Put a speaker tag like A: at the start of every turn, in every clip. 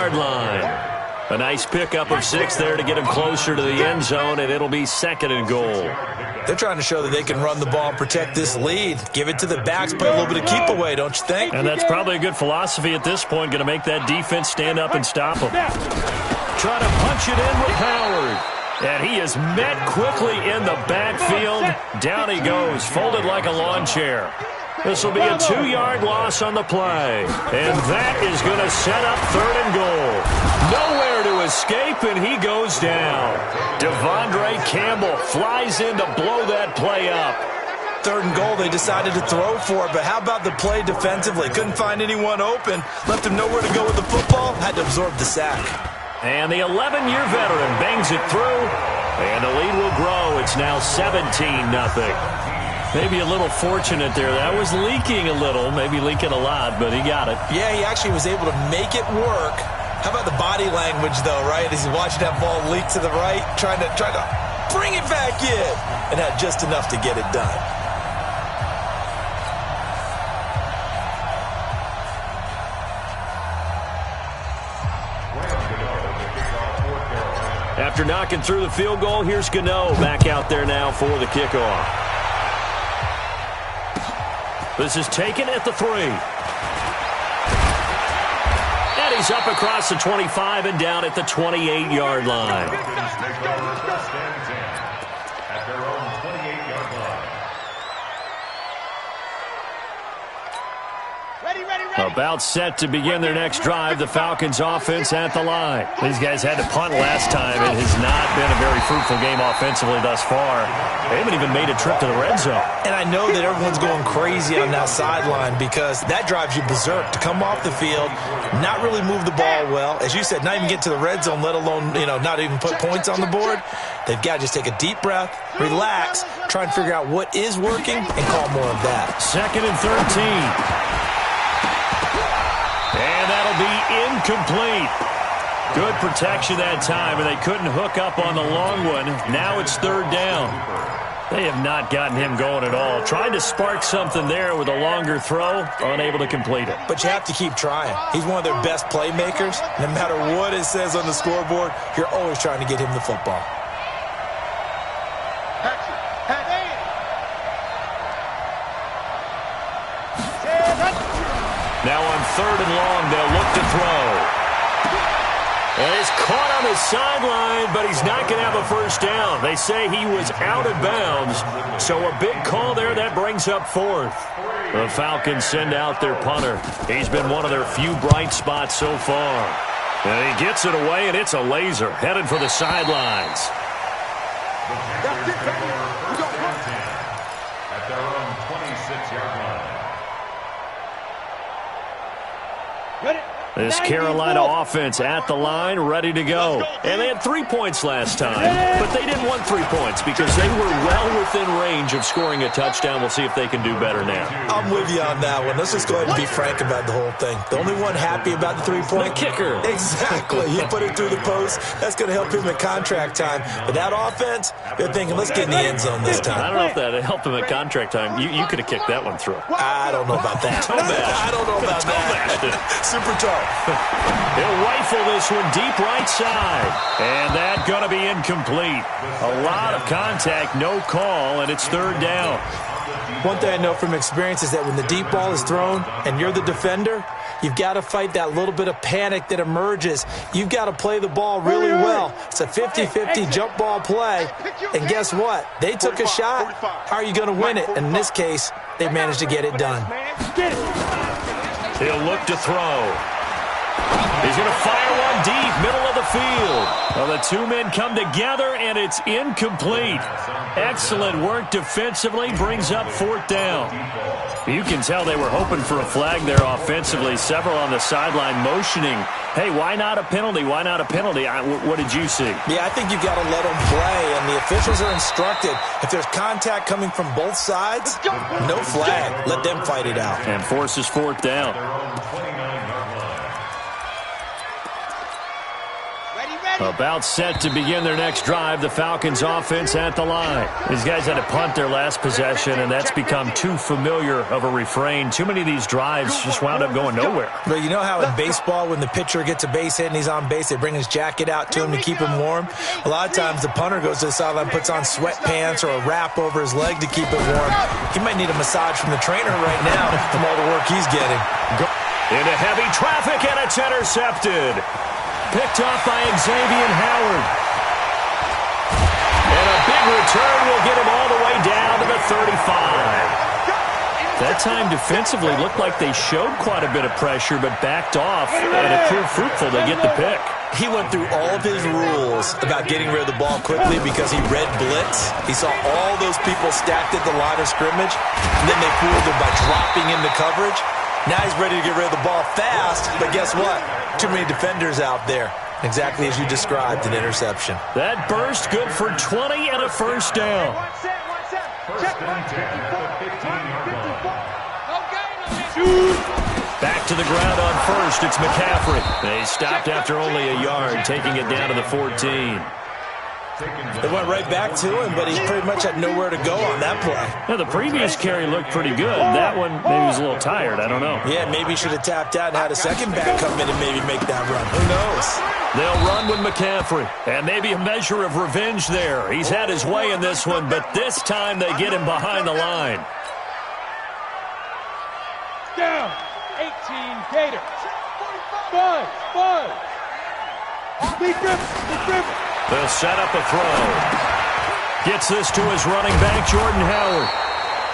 A: line. A nice pickup of 6 there to get him closer to the end zone, and it'll be 2nd and goal.
B: They're trying to show that they can run the ball and protect this lead. Give it to the backs, play a little bit of keep away, don't you think?
A: And that's probably a good philosophy at this point, going to make that defense stand up and stop them. Trying to punch it in with Howard. And he is met quickly in the backfield. Down he goes, folded like a lawn chair. This will be a 2-yard loss on the play. And that is going to set up 3rd and goal. Nowhere to escape, and he goes down. Devondre Campbell flies in to blow that play up.
B: 3rd and goal, they decided to throw for it, but how about the play defensively? Couldn't find anyone open, left him nowhere to go with the football, had to absorb the sack.
A: And the 11-year veteran bangs it through, and the lead will grow. It's now 17-0. Maybe a little fortunate there. That was leaking a little, maybe leaking a lot, but he got it.
B: Yeah, he actually was able to make it work. How about the body language, though, right? As he's watching that ball leak to the right, trying to bring it back in, and had just enough to get it done.
A: After knocking through the field goal, here's Gano back out there now for the kickoff. This is taken at the 3. And he's up across the 25 and down at the 28-yard line.
C: At their own 28-yard line.
A: About set to begin their next drive, the Falcons offense at the line. These guys had to punt last time. It has not been a very fruitful game offensively thus far. They haven't even made a trip to the red zone.
B: And I know that everyone's going crazy on that sideline because that drives you berserk to come off the field, not really move the ball well. As you said, not even get to the red zone, let alone, not even put points on the board. They've got to just take a deep breath, relax, try and figure out what is working, and call more of that.
A: 2nd and 13. And that'll be incomplete. Good protection that time, and they couldn't hook up on the long one. Now it's 3rd down. They have not gotten him going at all. Trying to spark something there with a longer throw, unable to complete it.
B: But you have to keep trying. He's one of their best playmakers. No matter what it says on the scoreboard, you're always trying to get him the football.
A: Now on 3rd and long, they'll look to throw. And he's caught on the sideline, but he's not going to have a first down. They say he was out of bounds, so a big call there. That brings up 4th. The Falcons send out their punter. He's been one of their few bright spots so far. And he gets it away, and it's a laser, headed for the sidelines.
C: At their own 26-yard line.
A: This Carolina offense at the line, ready to go. And they had 3 points last time, but they didn't want 3 points because they were well within range of scoring a touchdown. We'll see if they can do better now.
B: I'm with you on that one. Let's just go ahead and be frank about the whole thing. The only one happy about the 3-point?
A: The kicker.
B: Exactly. He put it through the post. That's going to help him at contract time. But that offense, they're thinking, let's get in the end zone this time.
A: I don't know if that helped him at contract time. You could have kicked that one through.
B: I don't know about that. I don't know about that. Super tough.
A: He'll rifle this one deep right side. And that's going to be incomplete. A lot of contact, no call, and it's 3rd down.
B: One thing I know from experience is that when the deep ball is thrown and you're the defender, you've got to fight that little bit of panic that emerges. You've got to play the ball really well. It's a 50-50 jump ball play. And guess what? They took a shot. How are you going to win it? And in this case, they managed to get it done.
A: He'll look to throw. He's going to fire one deep, middle of the field. Well, the 2 men come together, and it's incomplete. Excellent work defensively, brings up 4th down. You can tell they were hoping for a flag there offensively. Several on the sideline motioning, hey, why not a penalty? Why not a penalty? What did you see?
B: Yeah, I think you've got to let them play, and the officials are instructed. If there's contact coming from both sides, no flag. Let them fight it out.
A: And forces 4th down. About set to begin their next drive, the Falcons offense at the line. These guys had to punt their last possession, and that's become too familiar of a refrain. Too many of these drives just wound up going nowhere.
B: But you know how in baseball, when the pitcher gets a base hit and he's on base, they bring his jacket out to him to keep him warm? A lot of times the punter goes to the sideline, puts on sweatpants or a wrap over his leg to keep it warm. He might need a massage from the trainer right now from all the work he's getting.
A: Into heavy traffic, and it's intercepted. Picked off by Xavier Howard. And a big return will get him all the way down to the 35. That time defensively looked like they showed quite a bit of pressure but backed off, and it proved fruitful. They get the pick.
B: He went through all of his rules about getting rid of the ball quickly because he read blitz. He saw all those people stacked at the line of scrimmage, and then they fooled him by dropping into coverage. Now he's ready to get rid of the ball fast, but guess what? Too many defenders out there. Exactly as you described, an interception.
A: That burst good for 20 and a first down. Back to the ground on first. It's McCaffrey. They stopped after only a yard, taking it down to the 14.
B: They went right back to him, but he pretty much had nowhere to go on that play.
A: Yeah, the previous carry looked pretty good. That one, maybe he was a little tired. I don't know.
B: Yeah, maybe he should have tapped out and had a second back come in and maybe make that run. Who knows?
A: They'll run with McCaffrey. And maybe a measure of revenge there. He's had his way in this one, but this time they get him behind the line.
D: Down. 18 Gator. Five. Big dribble.
A: They'll set up a throw. Gets this to his running back, Jordan Howard.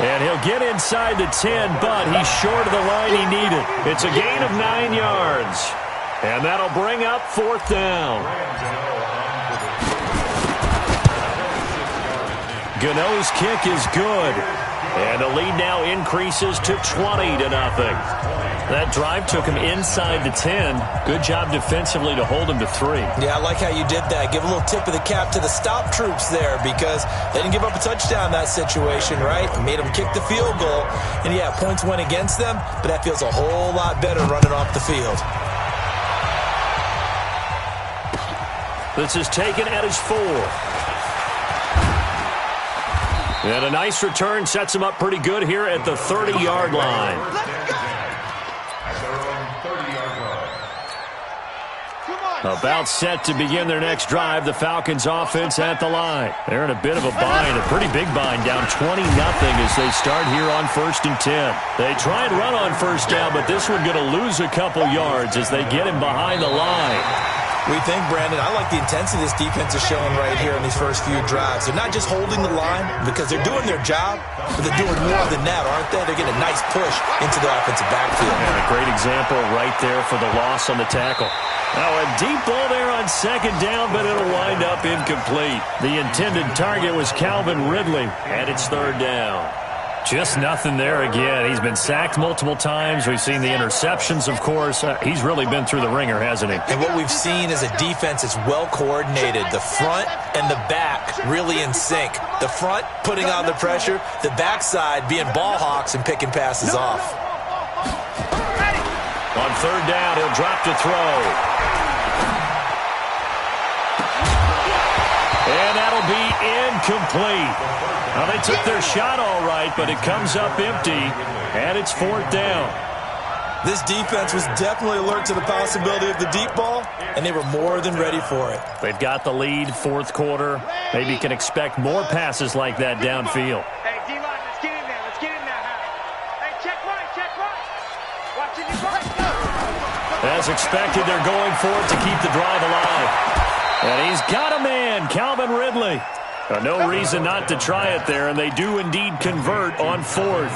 A: And he'll get inside the 10, but he's short of the line he needed. It's a gain of 9 yards. And that'll bring up fourth down. Gano's kick is good. And the lead now increases to 20-0. That drive took him inside the 10. Good job defensively to hold him to 3.
B: Yeah, I like how you did that. Give a little tip of the cap to the stop troops there because they didn't give up a touchdown in that situation, right? Made them kick the field goal. And, yeah, points went against them, but that feels a whole lot better running off the field.
A: This is taken at his 4. And a nice return sets him up pretty good here at the 30-yard line. About set to begin their next drive, the Falcons offense at the line. They're in a bit of a bind, a pretty big bind, down 20-0 as they start here on 1st and 10. They try and run on first down, but this one going to lose a couple yards as they get him behind the line.
B: We think, Brandon, I like the intensity this defense is showing right here in these first few drives. They're not just holding the line because they're doing their job, but they're doing more than that, aren't they? They're getting a nice push into the offensive backfield.
A: And a great example right there for the loss on the tackle. Now a deep ball there on second down, but it'll wind up incomplete. The intended target was Calvin Ridley, and it's third down. Just nothing there again. He's been sacked multiple times. We've seen the interceptions, of course. He's really been through the ringer, hasn't he?
B: And what we've seen is a defense that's well coordinated. The front and the back really in sync. The front putting on the pressure, the backside being ball hawks and picking passes off.
A: On third down, he'll drop to throw. And that'll be incomplete. Well, they took their shot all right, but it comes up empty, and it's fourth down.
B: This defense was definitely alert to the possibility of the deep ball, and they were more than ready for it.
A: They've got the lead, fourth quarter. Maybe you can expect more passes like that downfield.
D: Hey, D-line, let's get in there. Let's get in there, Harry. Hey, check right. Watching you right.
A: As expected, they're going for it to keep the drive alive. And he's got a man, Calvin Ridley. No reason not to try it there, and they do indeed convert on fourth.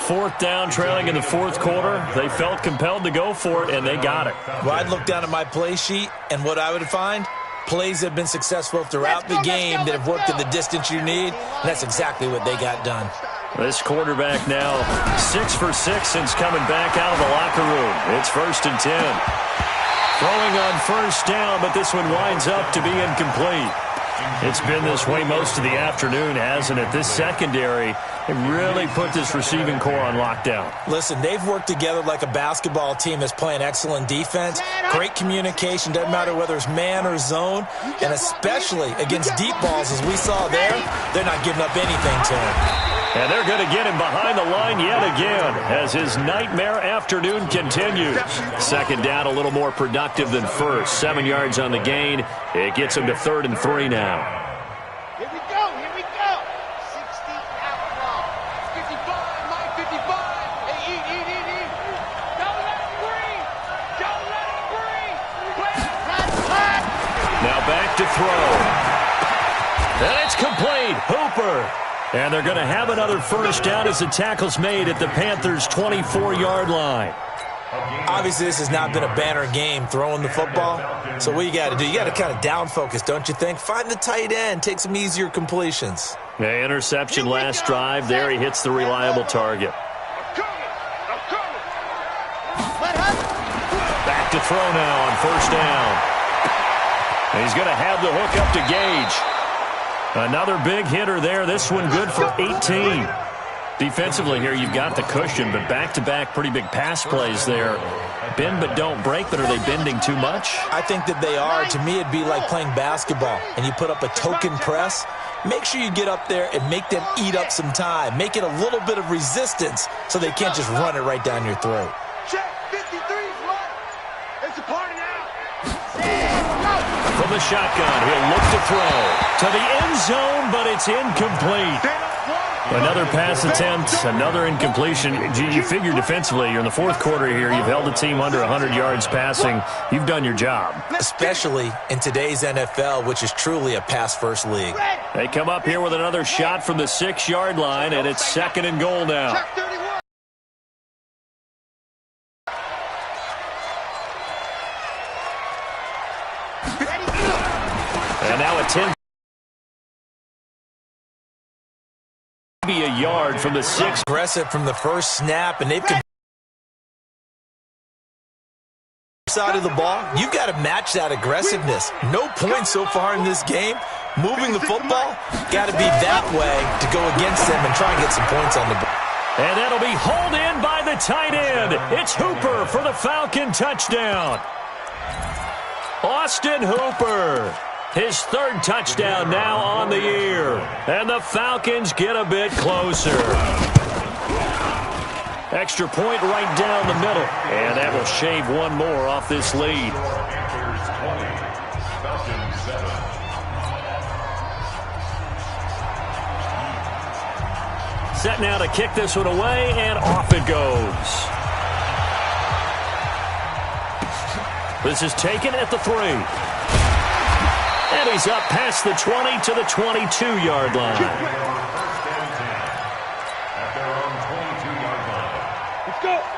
A: Fourth down, trailing in the fourth quarter. They felt compelled to go for it, and they got it.
B: Well, I'd look down at my play sheet, and what I would find, plays have been successful throughout the game that have worked in the distance you need, and that's exactly what they got done.
A: This quarterback now 6 for 6 since coming back out of the locker room. It's 1st and 10. Throwing on first down, but this one winds up to be incomplete. It's been this way most of the afternoon, hasn't it? This secondary, they really put this receiving core on lockdown.
B: Listen, they've worked together like a basketball team that's playing excellent defense. Great communication, doesn't matter whether it's man or zone. And especially against deep balls, as we saw there, they're not giving up anything to him.
A: And they're going to get him behind the line yet again as his nightmare afternoon continues. Second down, a little more productive than first. 7 yards on the gain. It gets him to 3rd and 3 now.
D: Here we go, here we go. 60 out long. 55, my 55. Hey, eat. Don't let him breathe. Don't let him breathe. Flat.
A: Now back to throw. And it's complete. Hooper. And they're going to have another first down as the tackle's made at the Panthers' 24-yard line.
B: Obviously, this has not been a banner game throwing the football. So what you got to do, you got to kind of down focus, don't you think? Find the tight end, take some easier completions.
A: The interception last drive. There he hits the reliable target. Back to throw now on first down. And he's going to have the hook up to Gage. Another big hitter there. This one good for 18. Defensively here, you've got the cushion, but back-to-back pretty big pass plays there. Bend but don't break, but are they bending too much?
B: I think that they are. To me, it'd be like playing basketball, and you put up a token press. Make sure you get up there and make them eat up some time. Make it a little bit of resistance so they can't just run it right down your throat.
D: Check, 53's right. It's a party now.
A: From the shotgun, he'll look to throw to the end zone, but it's incomplete. Another pass attempt, another incompletion. You figure defensively, you're in the fourth quarter here. You've held the team under 100 yards passing. You've done your job.
B: Especially in today's NFL, which is truly a pass-first league.
A: They come up here with another shot from the 6-yard line, and it's 2nd and goal now.
D: Check 31.
A: And now a 10. Maybe a yard from the 6.
B: Aggressive from the first snap, and they've side of the ball. You've got to match that aggressiveness. No points so far in this game. Moving the football, got to be that way to go against them and try and get some points on the board.
A: And that'll be hauled in by the tight end. It's Hooper for the Falcon touchdown. Austin Hooper. His 3rd touchdown now on the year. And the Falcons get a bit closer. Extra point right down the middle. And that will shave one more off this lead. Set now to kick this one away, and off it goes. This is taken at the 3. And he's up past the 20 to the 22-yard line.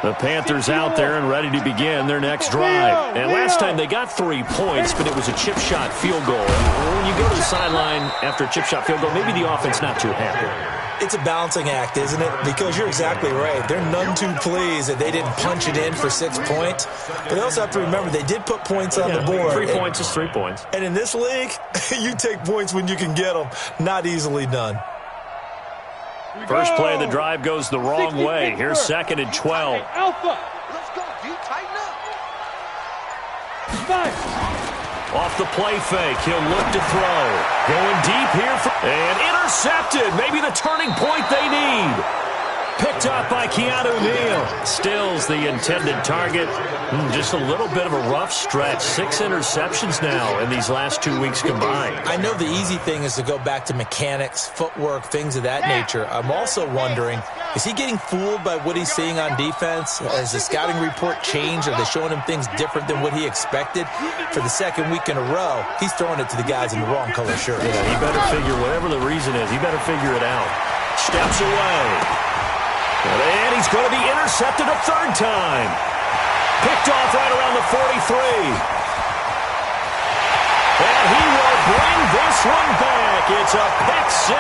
A: The Panthers out there and ready to begin their next drive. And last time they got 3 points, but it was a chip shot field goal. And when you go to the sideline after a chip shot field goal, maybe the offense not too happy.
B: It's a balancing act, isn't it? Because you're exactly right. They're none too pleased that they didn't punch it in for 6 points. But they also have to remember they did put points on the board.
A: 3 points is 3 points.
B: And in this league, you take points when you can get them. Not easily done.
A: First play of the drive goes the wrong way. Here's 2nd and 12.
D: Alpha. Let's go, dude. Tighten up. 5.
A: Off the play fake, he'll look to throw. Going deep here, and intercepted. Maybe the turning point they need. Picked up by Keanu Neal. Stills the intended target. Just a little bit of a rough stretch. 6 interceptions now in these last 2 weeks combined.
B: I know the easy thing is to go back to mechanics, footwork, things of that nature. I'm also wondering, is he getting fooled by what he's seeing on defense? Has the scouting report changed? Are they showing him things different than what he expected? For the 2nd week in a row, he's throwing it to the guys in the wrong color shirt.
A: Yeah, he better figure, whatever the reason is, he better figure it out. Steps away. And he's going to be intercepted a 3rd time. Picked off right around the 43. And he will bring this one back. It's a pick 6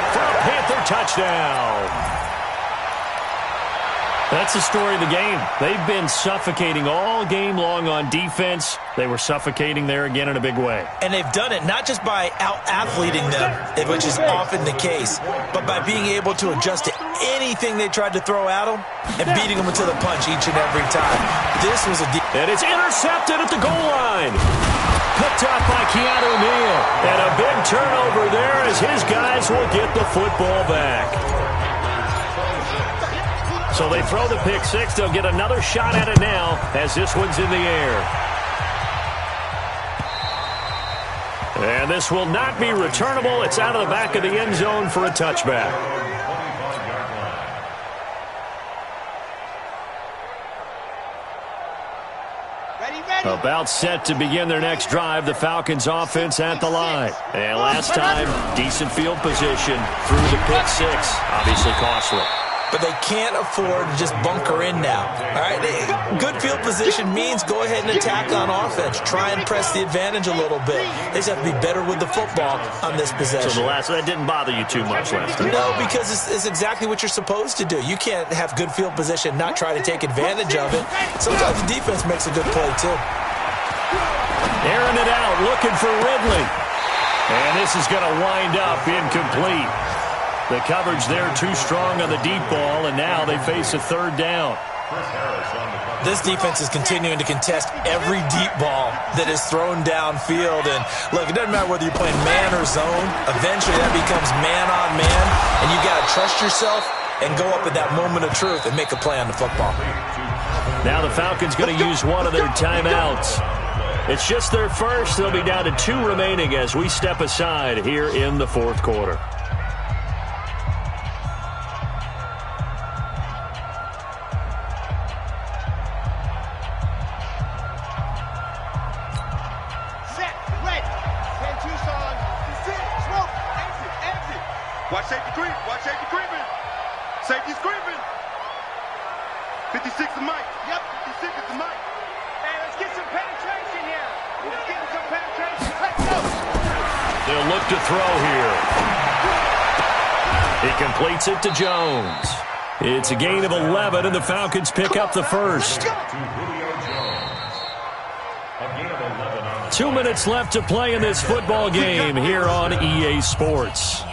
A: for a Panther touchdown. That's the story of the game. They've been suffocating all game long on defense. They were suffocating there again in a big way.
B: And they've done it not just by out-athleting them, which is often the case, but by being able to adjust to anything they tried to throw at them and beating them into the punch each and every time. This was a
A: and it's intercepted at the goal line. Picked up by Keanu Neal. And a big turnover there as his guys will get the football back. So they throw the pick six. They'll get another shot at it now as this one's in the air. And this will not be returnable. It's out of the back of the end zone for a touchback. About set to begin their next drive, the Falcons offense at the line. And last time, decent field position through the pick six. Obviously costly.
B: But they can't afford to just bunker in now. All right, good field position means go ahead and attack on offense. Try and press the advantage a little bit. They just have to be better with the football on this possession.
A: So that didn't bother you too much last time?
B: No, because it's exactly what you're supposed to do. You can't have good field position, not try to take advantage of it. Sometimes the defense makes a good play, too.
A: Airing it out, looking for Ridley. And this is going to wind up incomplete. The coverage there too strong on the deep ball, and now they face a third down.
B: This defense is continuing to contest every deep ball that is thrown downfield. And, look, it doesn't matter whether you're playing man or zone. Eventually that becomes man-on-man, and you've got to trust yourself and go up at that moment of truth and make a play on the football.
A: Now the Falcons going to use one of their timeouts. It's just their first. They'll be down to 2 remaining as we step aside here in the fourth quarter.
D: Watch safety creep. Watch safety creeping. Safety's creeping. 56 is Mike. Yep, 56 is Mike. Hey, let's get some penetration here. Let's get some penetration. Let's go.
A: They'll look to throw here. He completes it to Jones. It's a gain of 11, and the Falcons pick up the first. 2 minutes left to play in this football game here on EA Sports.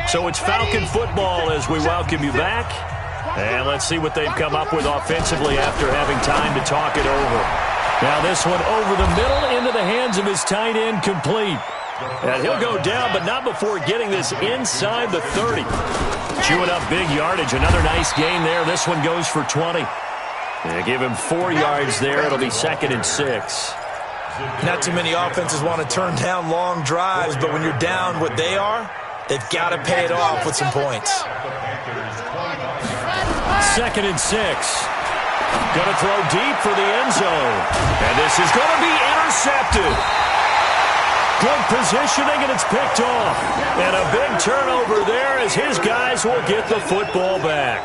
A: So it's Falcon football as we welcome you back. And let's see what they've come up with offensively after having time to talk it over. Now this one over the middle into the hands of his tight end, complete. And he'll go down, but not before getting this inside the 30. Chewing up big yardage. Another nice gain there. This one goes for 20. And give him 4 yards there. It'll be 2nd and 6.
B: Not too many offenses want to turn down long drives, but when you're down what they are, they've got to pay it off with some points.
A: 2nd and 6. Going to throw deep for the end zone. And this is going to be intercepted. Good positioning, and it's picked off. And a big turnover there as his guys will get the football back.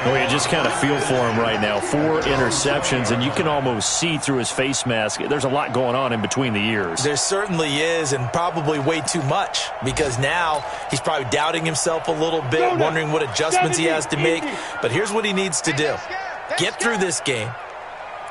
A: Well, you just kind of feel for him right now. 4 interceptions, and you can almost see through his face mask. There's a lot going on in between the ears.
B: There certainly is, and probably way too much, because now he's probably doubting himself a little bit, wondering what adjustments he has to make. But here's what he needs to do. Get through this game.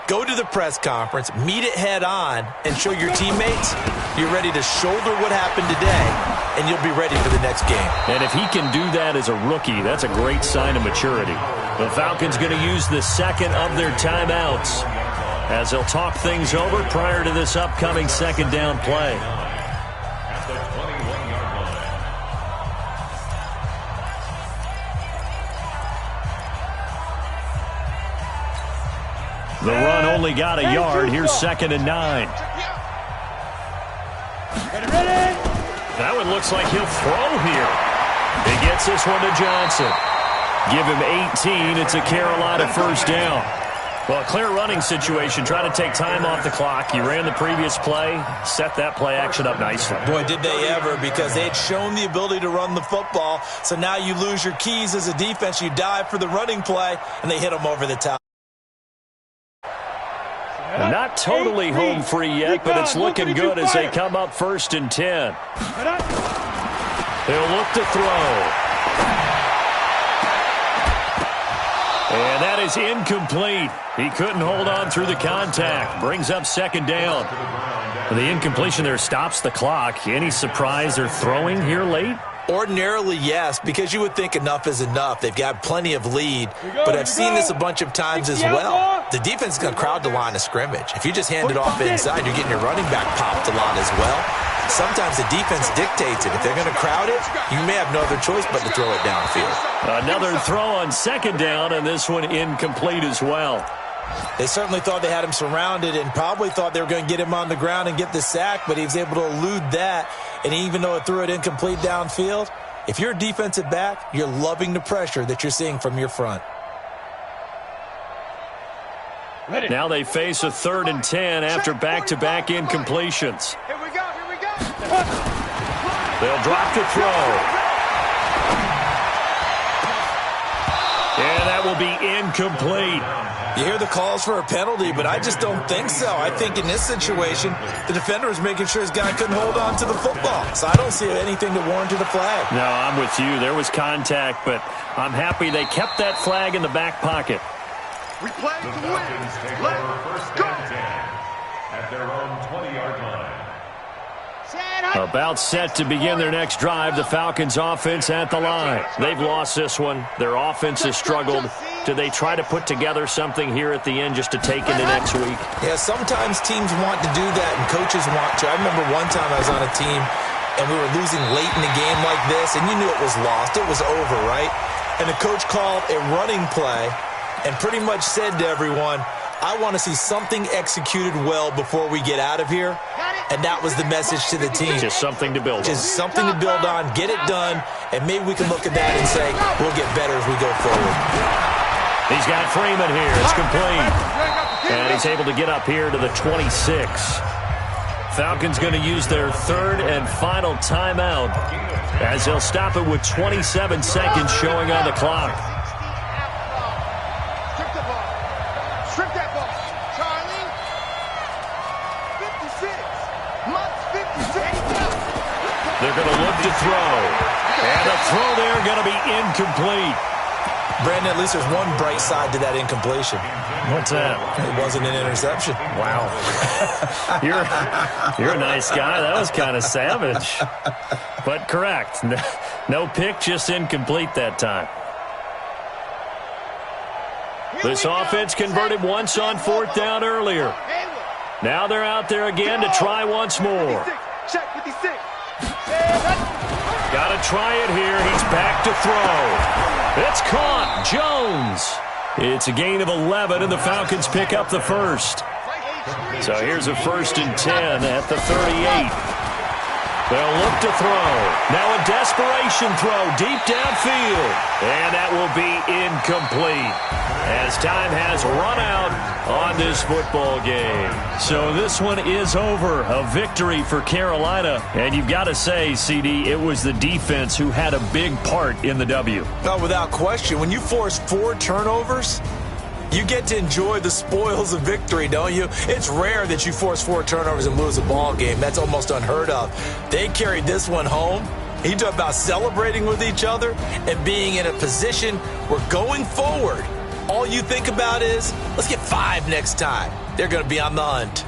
B: Go to the press conference, meet it head on, and show your teammates you're ready to shoulder what happened today, and you'll be ready for the next game.
A: And if he can do that as a rookie, that's a great sign of maturity. The Falcons going to use the second of their timeouts as they'll talk things over prior to this upcoming second down play. The run only got a yard. Here's 2nd and 9. That one looks like he'll throw here. He gets this one to Johnson. Give him 18. It's a Carolina first down. Well, a clear running situation. Try to take time off the clock. You ran the previous play, set that play action up nicely.
B: Boy, did they ever, because they had shown the ability to run the football. So now you lose your keys as a defense. You dive for the running play, and they hit them over the top.
A: Not totally home free yet, but it's looking good as they come up 1st and 10. They'll look to throw. And that is incomplete. He couldn't hold on through the contact. Brings up 2nd down. The incompletion there stops the clock. Any surprise they're throwing here late?
B: Ordinarily, yes, because you would think enough is enough. They've got plenty of lead, but I've seen this a bunch of times as well. The defense is going to crowd the line of scrimmage. If you just hand it off inside, you're getting your running back popped a lot as well. Sometimes the defense dictates it. If they're going to crowd it, you may have no other choice but to throw it downfield.
A: Another throw on 2nd down, and this one incomplete as well.
B: They certainly thought they had him surrounded and probably thought they were going to get him on the ground and get the sack, but he was able to elude that. And even though it threw it incomplete downfield, if you're a defensive back, you're loving the pressure that you're seeing from your front.
A: Now they face a 3rd and 10 after back-to-back incompletions.
D: Here we go, here we go.
A: They'll drop to throw. And that will be incomplete.
B: You hear the calls for a penalty, but I just don't think so. I think in this situation, the defender was making sure his guy couldn't hold on to the football. So I don't see anything to warrant a flag.
A: No, I'm with you. There was contact, but I'm happy they kept that flag in the back pocket.
D: We play to win. Let's go.
C: At their own 20-yard line.
A: About set to begin their next drive, the Falcons offense at the line. They've lost this one. Their offense has struggled. Do they try to put together something here at the end just to take into next week?
B: Yeah, sometimes teams want to do that and coaches want to. I remember one time I was on a team and we were losing late in the game like this, and you knew it was lost. It was over, right? And the coach called a running play and pretty much said to everyone, I want to see something executed well before we get out of here. And that was the message to the team.
A: Just something to build on.
B: Just something to build on, get it done, and maybe we can look at that and say, we'll get better as we go forward.
A: He's got Freeman here. It's complete. And he's able to get up here to the 26. Falcons going to use their 3rd and final timeout as they'll stop it with 27 seconds showing on the clock.
D: Strip that ball. Charlie. 56. Mutz, 56.
A: They're going to look to throw. And the throw there going to be incomplete.
B: Brandon, at least there's one bright side to that incompletion.
A: What's that?
B: It wasn't an interception.
A: Wow. You're a nice guy. That was kind of savage. But correct. No pick, just incomplete that time. This offense converted once on 4th down earlier. Now they're out there again to try once more.
D: Check 56.
A: Got to try it here. He's back to throw. It's caught. Jones. It's a gain of 11, and the Falcons pick up the first. So here's a 1st and 10 at the 38. They'll look to throw. Now a desperation throw deep downfield. And that will be incomplete as time has run out on this football game. So this one is over. A victory for Carolina. And you've got to say, CD, it was the defense who had a big part in the W.
B: No, without question. When you force 4 turnovers, you get to enjoy the spoils of victory, don't you? It's rare that you force 4 turnovers and lose a ball game. That's almost unheard of. They carried this one home. You talk about celebrating with each other and being in a position where going forward, all you think about is, let's get 5 next time. They're going to be on the hunt.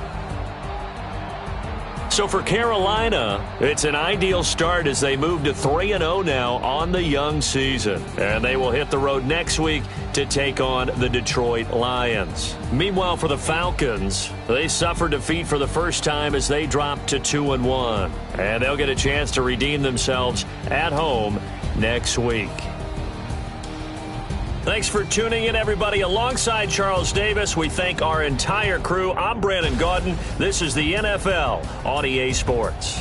A: So for Carolina, it's an ideal start as they move to 3-0 now on the young season. And they will hit the road next week to take on the Detroit Lions. Meanwhile, for the Falcons, they suffered defeat for the first time as they dropped to 2-1. And they'll get a chance to redeem themselves at home next week. Thanks for tuning in, everybody. Alongside Charles Davis, we thank our entire crew. I'm Brandon Gaudin. This is the NFL on EA Sports.